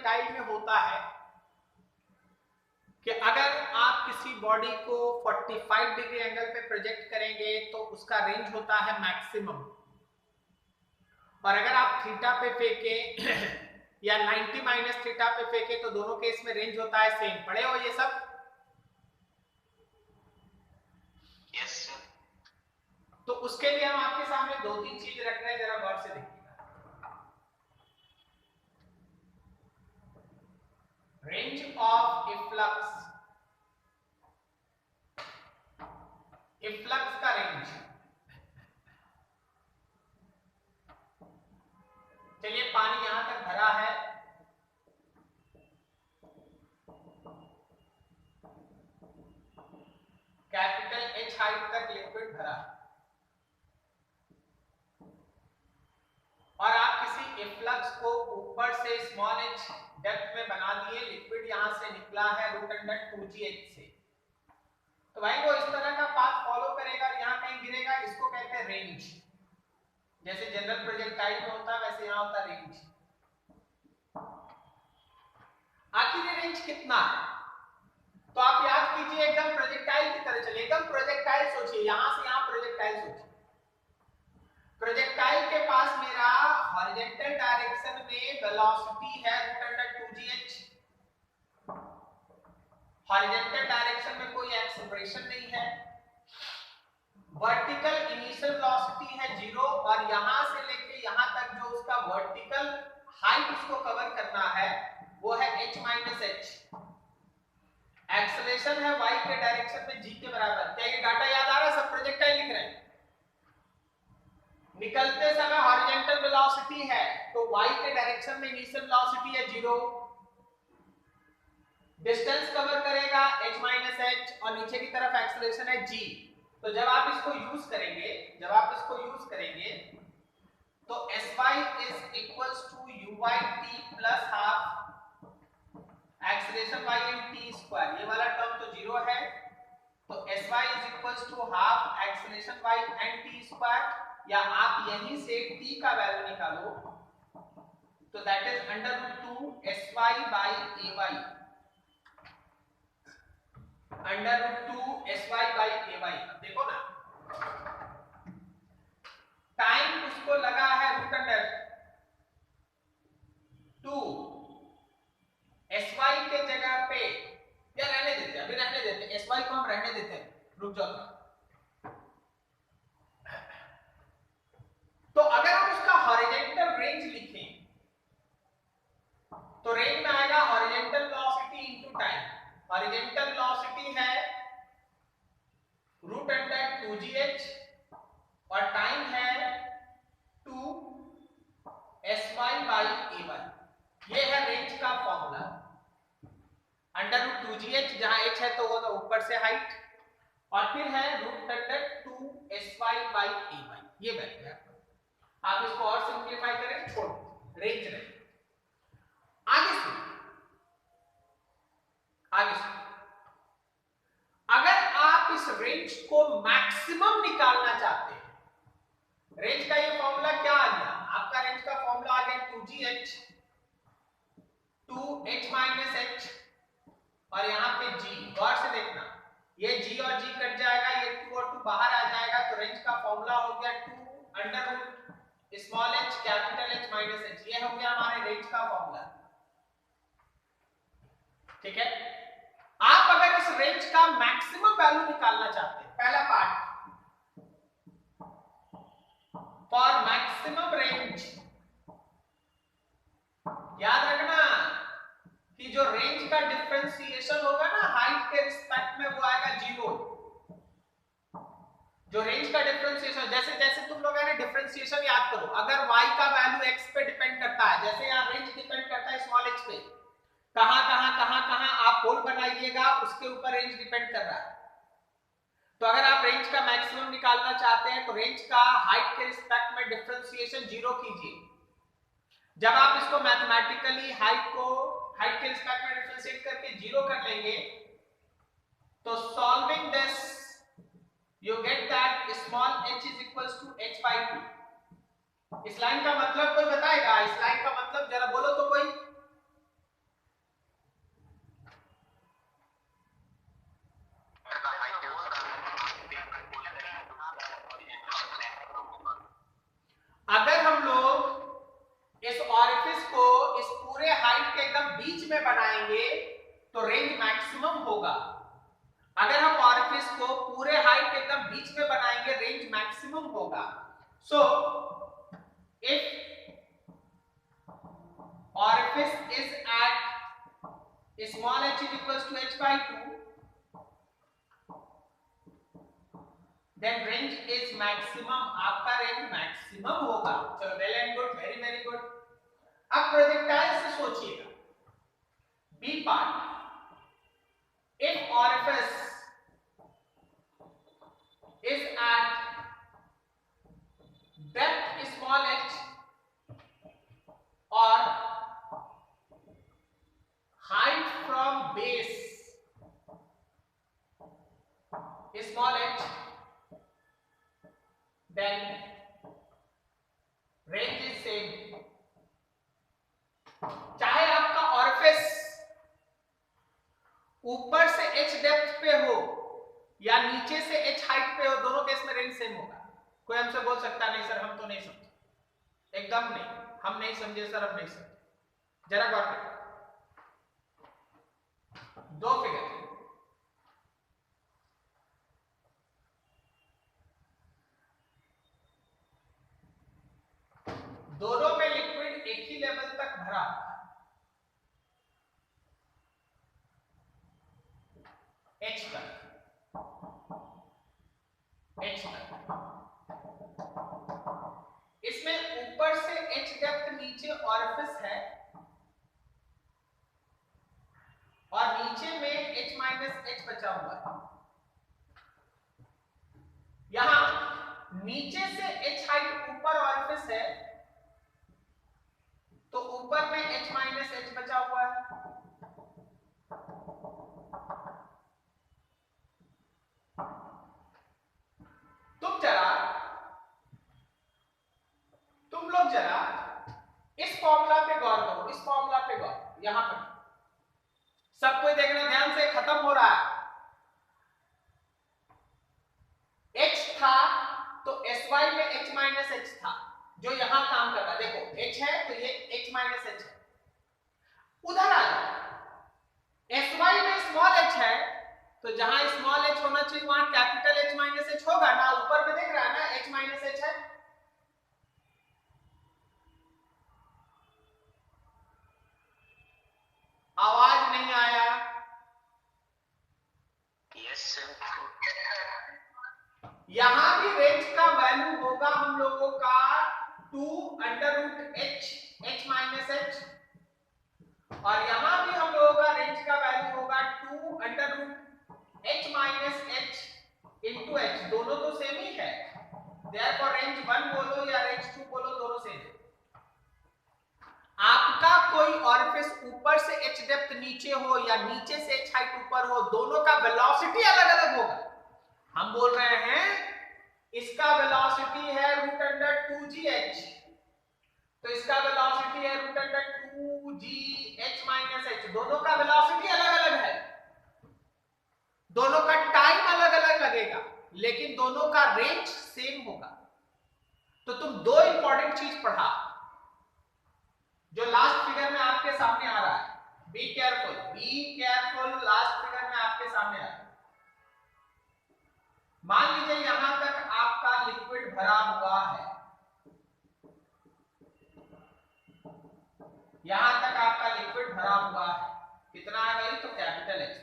Projectile में होता है कि अगर आप किसी बॉडी को 45 डिग्री एंगल पे प्रोजेक्ट करेंगे तो उसका रेंज होता है मैक्सिमम, और अगर आप थीटा पे फेंके या 90 माइनस थीटा पे फेंके तो दोनों केस में रेंज होता है सेम। पढ़े हो ये सब? Yes sir. तो उसके लिए हम आपके सामने 2-3 चीज रख रहे हैं, जरा गौर से देखिए। रेंज ऑफ इफ्लक्स, इफ्लक्स का रेंज। चलिए पानी यहां तक भरा है, कैपिटल H हाइट तक लिक्विड भरा है, और आप किसी इफ्लक्स को ऊपर से स्मॉल h डेप्थ में बना दिए, लिक्विड यहां से निकला है √2gh से, तो भाई वो इस तरह का पाथ फॉलो करेगा और यहां कहीं गिरेगा, इसको कहते हैं रेंज। जैसे जनरल प्रोजेक्टाइल में होता है वैसे यहां होता है रेंज। आखिर ये रेंज कितना है? तो आप याद कीजिए, एकदम प्रोजेक्टाइल की तरह चलिए, एकदम प्रोजेक्टाइल सोचिए, यहां से यहां प्रोजेक्टाइल सोचिए। प्रोजेक्टाइल के पास मेरा हॉरिजॉन्टल डायरेक्शन में वेलोसिटी है √2gh, हॉरिजॉन्टल डायरेक्शन में कोई एक्सेलरेशन नहीं है, वर्टिकल इनिशियल वेलोसिटी है 0, और यहां से लेके यहां तक जो उसका वर्टिकल हाइट उसको कवर करना है वो है h माइनस h, एक्सेलरेशन है y के डायरेक्शन में g के बराबर। क्या ये डाटा याद आ रहा है? सब प्रोजेक्टाइल लिख रहे हैं। निकलते समय हॉरिजॉन्टल वेलोसिटी है तो y के डायरेक्शन में इनिशियल वेलोसिटी है 0, डिस्टेंस कवर करेगा h माइनस h, और नीचे की तरफ एक्सेलरेशन है g। तो जब आप इसको यूज करेंगे, तो sy is equals to uyt plus half acceleration y in t square, ये वाला टर्म तो 0 है, तो sy is equals to half acceleration y in t square, या आप यहीं से t का वैल्यू निकालो, तो that is √2 sy by ay, √2 sy by ay। अब देखो ना, टाइम उसको लगा है √2 sy के जगह पे, या रहने देते हैं, अभी रहने देते हैं, sy को हम रहने देते हैं, रुक जाओ। तो अगर हम उसका हॉरिजॉन्टल रेंज लिखें तो रेंज में आएगा horizontal velocity into time. Horizontal velocity है √2gh और टाइम है 2sy by ay। ये है रेंज का फॉर्मूला। √2gh, जहां h है तो वो तो ऊपर से हाइट, और फिर है √2sy by ay, ये वैल्यू है। आप इसको और सिंपलीफाई करें, छोड़ रेंज रहे। आगे से अगर आप इस रेंज को मैक्सिमम निकालना चाहते हैं, रेंज का ये फॉर्मूला क्या आ गया? आपका रेंज का फॉर्मूला आ गया 2gh, 2h माइनस h, और यहां पे g। गौर से देखना, ये g और g कट जाएगा, ये 2 और 2 बाहर आ जाएगा, तो रेंज का फॉर्मूला हो गया 2 under small h capital H minus h। ये हो गया हमारे रेंज का फॉर्मूला। ठीक है, आप अगर इस रेंज का मैक्सिमम वैल्यू निकालना चाहते हैं, पहला पार्ट, फॉर मैक्सिमम रेंज, याद रखना कि जो रेंज का डिफरेंशिएशन होगा ना हाइट के रिस्पेक्ट में, वो आएगा 0। जो रेंज का डिफरेंशिएशन, जैसे जैसे तुम लोग डिफरेंशिएशन याद करो, अगर y का वैल्यू x पे डिपेंड करता है, जैसे यहाँ रेंज डिपेंड करता है स्मॉल h पे, कहां आप होल बनाइएगा उसके ऊपर रेंज डिपेंड कर रहा है। तो अगर आप रेंज का मैक्सिमम निकालना चाहते हैं तो रेंज का हाइट के रिस्पेक्ट में डिफरेंशिएशन 0 कीजिए। जब आप इसको मैथमेटिकली हाइट के रिस्पेक्ट में डिफरेंशिएट करके 0 कर लेंगे, तो solving this you get that small h is equals to h by 2। इस लाइन का मतलब कोई बताएगा? इस लाइन का मतलब जरा बोलो तो कोई। होगा। So if orifice is at small h is equals to h by 2, then range is maximum, आपका रेंज मैक्सिमम होगा। चलो well and good, very very good. अब प्रोजेक्टाइल से सोचिएगा, B part, if orifice is at depth small h or height from base small h, then range is same। चाहे आपका orifice ऊपर से h डेप्थ पे हो या नीचे से h हाइट पे हो, दोनों केस में रेंज सेम होगा। कोई हमसे बोल सकता नहीं सर हम तो नहीं समझे, एकदम नहीं, हम नहीं समझे सर, हम नहीं समझे। जरा गौर करें, दो फिगर, दोनों में लिक्विड एक ही लेवल तक भरा, H तक, H तक। इसमें ऊपर से H डेप्थ, नीचे ऑरिफिस है और नीचे में H माइनस H बचा हुआ है। यहां नीचे से H हाइट ऊपर ऑरिफिस है तो ऊपर में H माइनस H बचा हुआ है। तुम लोग जरा इस फॉर्मूला पे गौर करो, इस फॉर्मूला पे गौर, यहां पर सबको देखना ध्यान से, खत्म हो रहा है। H था तो SY में H माइनस H था, जो यहां काम कर रहा है। देखो H है तो ये H माइनस H है। उधर आ जाओ, SY में स्मॉल h है तो जहां स्मॉल h होना चाहिए वहां कैपिटल H माइनस H होगा ना। ऊपर में देख रहा है ना H माइनस H है। आवाज नहीं आया। Yes sir. यहां भी रेंज का वैल्यू होगा हम लोगों का 2 under root h, h minus h, और यहां भी हम लोगों का रेंज का वैल्यू होगा 2 under root h minus h into h। दोनों तो सेम ही है, देयरफॉर रेंज 1 बोलो या रेंज 2 बोलो, दोनों सेम है। आपका कोई ऑरिफिस ऊपर से h डेप्थ नीचे हो या नीचे से h हाइट ऊपर हो, दोनों का वेलोसिटी अलग अलग होगा। हम बोल रहे हैं इसका वेलोसिटी है रूट अंडर 2gh, तो इसका वेलोसिटी है root under 2gh minus h। दोनों का वेलोसिटी अलग अलग है, दोनों का टाइम अलग अलग लगेगा, लेकिन दोनों का रेंज सेम होगा। तो तुम दो इंपॉर्टेंट चीज पढ़ा जो लास्ट फिगर में आपके सामने आ रहा है। बी केयरफुल, लास्ट फिगर में आपके सामने आ रहा है। मान लीजिए यहां तक आपका लिक्विड भरा हुआ है, यहां तक आपका लिक्विड भरा हुआ है, कितना है भाई? तो कैपिटल H।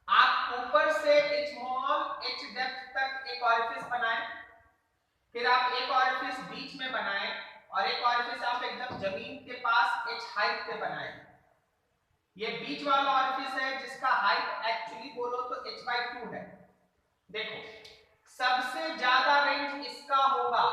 आप ऊपर से स्मॉल h डेप्थ तक एक ऑरिफिस बनाएं, फिर आप एक ऑरिफिस बीच में बनाएं और एक ऑरिफिस आप एकदम जमीन के पास h हाइट पे बनाएं। ये बीच वाला ऑरिफिस है जिसका हाइट एक्चुअली बोलो तो h/2 है। देखो सबसे ज्यादा रेंज इसका होगा,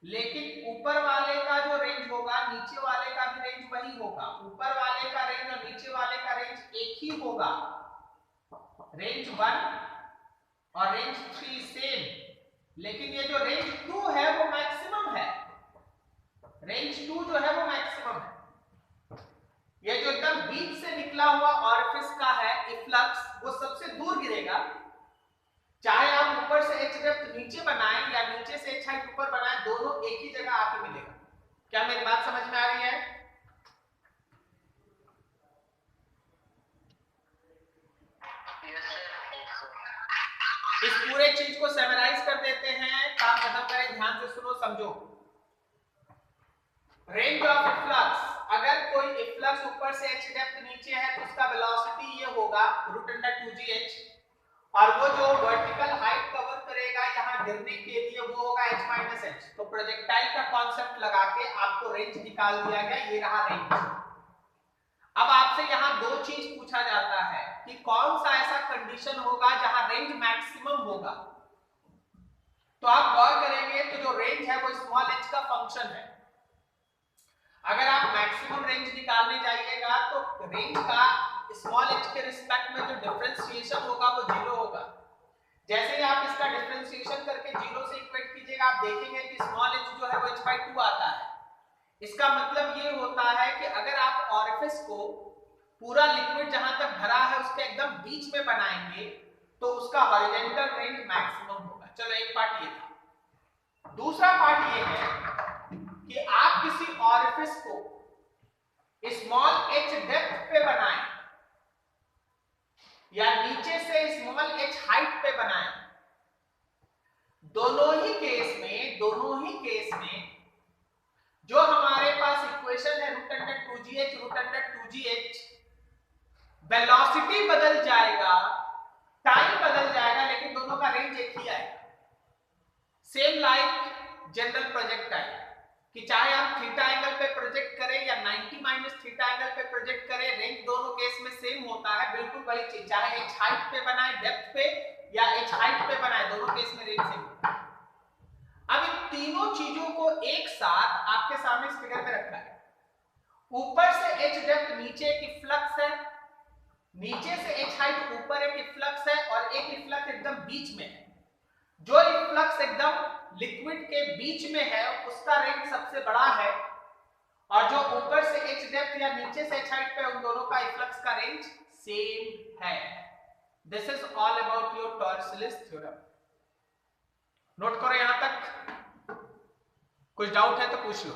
लेकिन ऊपर वाले का जो रेंज होगा नीचे वाले का भी रेंज वही होगा। ऊपर वाले का रेंज और नीचे वाले का रेंज एक ही होगा, रेंज 1 और रेंज 3 सेम, लेकिन ये जो रेंज 2 है वो मैक्सिमम है। रेंज 2 जो है वो मैक्सिमम है। ये जो एकदम बीच से निकला हुआ ऑरिफिस का है इफ्लक्स, वो सबसे दूर गिरेगा। चाहे आप ऊपर से h डेप्थ नीचे बनाएं या नीचे से h हाइट ऊपर बनाएं, दोनों एक ही जगह आके मिलेगा। क्या मेरी बात समझ में आ रही है? इस पूरे चीज को समराइज कर देते हैं, काम खत्म करें, ध्यान से सुनो समझो। रेंज ऑफ इफ्लक्स, अगर कोई इफ्लक्स ऊपर से h डेप्थ नीचे है तो उसका वेलोसिटी ये होगा √2gh, और वो जो वर्टिकल हाइट कवर करेगा यहाँ गिरने के लिए वो होगा h-h। तो प्रोजेक्टाइल का कॉन्सेप्ट लगा के आपको रेंज निकाल दिया गया, ये रहा रेंज। अब आपसे यहाँ दो चीज पूछा जाता है कि कौन सा ऐसा कंडीशन होगा जहां रेंज मैक्सिमम होगा। तो आप गौर करेंगे तो जो रेंज है वो स्मॉल h का फंक्शन है। अगर आप मैक्सिमम रेंज निकालने जाइएगा तो रेंज का स्मॉल h के रिस्पेक्ट में जो डिफरेंशिएशन होगा वो 0 होगा। जैसे ही आप इसका डिफरेंशिएशन करके 0 से इक्वेट कीजिएगा, आप देखेंगे कि स्मॉल h जो है वो h/2 आता है। इसका मतलब ये होता है कि अगर आप ऑरिफिस को पूरा लिक्विड जहां तक भरा है उसके एकदम बीच में बनाएंगे तो उसका हॉरिजॉन्टल रेंज मैक्सिमम होगा। चलो एक पार्ट ये था। दूसरा पार्ट ये है कि आप किसी ऑरिफिस को स्मॉल h डेप्थ पे बनाएं या नीचे से स्मॉल h हाइट पे बनाएं, दोनों ही केस में जो हमारे पास इक्वेशन है √2gh, वेलोसिटी बदल जाएगा, टाइम बदल जाएगा, लेकिन दोनों का रेंज एक ही आएगा। सेम लाइक जनरल प्रोजेक्टाइल, कि चाहे आप थीटा एंगल पे प्रोजेक्ट करें या 90 - थीटा एंगल पे प्रोजेक्ट करें, रेंज दोनों केस में सेम होता है, बिल्कुल वही चीज, चाहे h हाइट पे बनाए डेप्थ पे या h हाइट पे बनाए, दोनों केस में रेंज सेम होता है। अब इन तीनों चीजों को एक साथ आपके सामने इस फिगर में रखा है। ऊपर से h डेप्थ नीचे एक इफ्लक्स है, नीचे से h हाइट ऊपर एक इफ्लक्स है, और एक इफ्लक्स एकदम बीच में है। जो इफ्लक्स एकदम लिक्विड के बीच में है उसका रेंज सबसे बड़ा है, और जो ऊपर से h डेप्थ या नीचे से h हाइट पे, उन दोनों का इफ्लक्स का रेंज सेम है। This is all about your Torricelli's theorem. Note करो यहां तक, कुछ डाउट है तो पूछ लो।